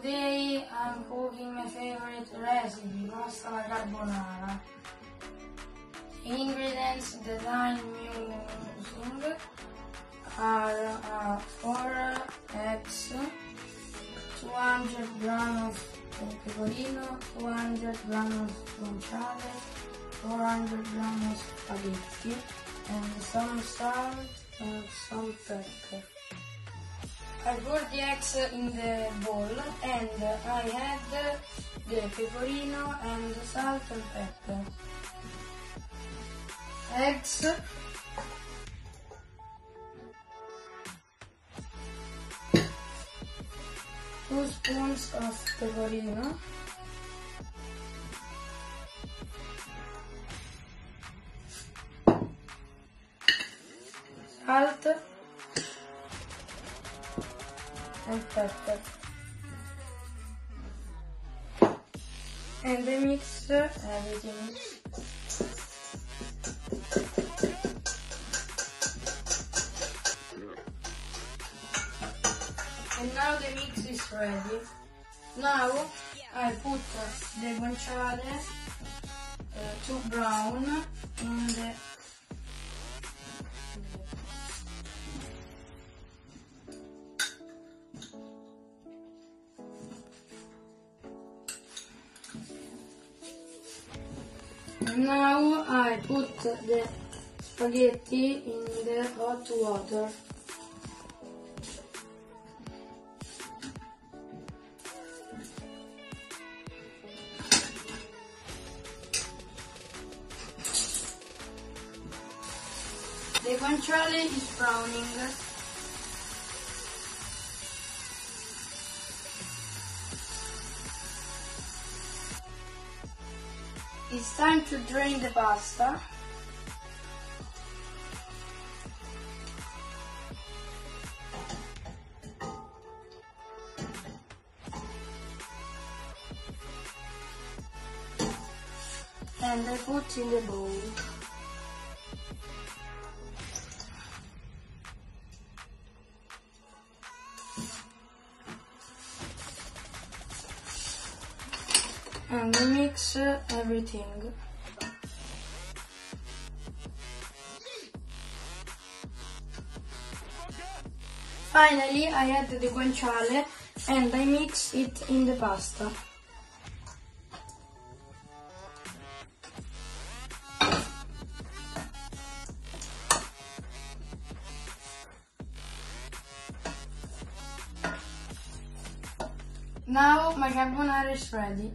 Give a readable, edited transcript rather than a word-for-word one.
Today I'm cooking my favorite recipe, pasta alla carbonara. The ingredients that I'm using are 4 eggs, 200 grams of pecorino, 200 grams of guanciale, 400 grams of spaghetti, and some salt and some pepper. I put the eggs in the bowl and I add the pecorino and the salt and pepper. Eggs, two spoons of pecorino, salt and pepper, and I mix everything. And now the mix is ready. Now I put the guanciale to brown in the And now I put the spaghetti in the hot water. The guanciale is browning. It's time to drain the pasta. And I put in the bowl. And we mix everything. Finally, I add the guanciale and I mix it in the pasta. Now my carbonara is ready.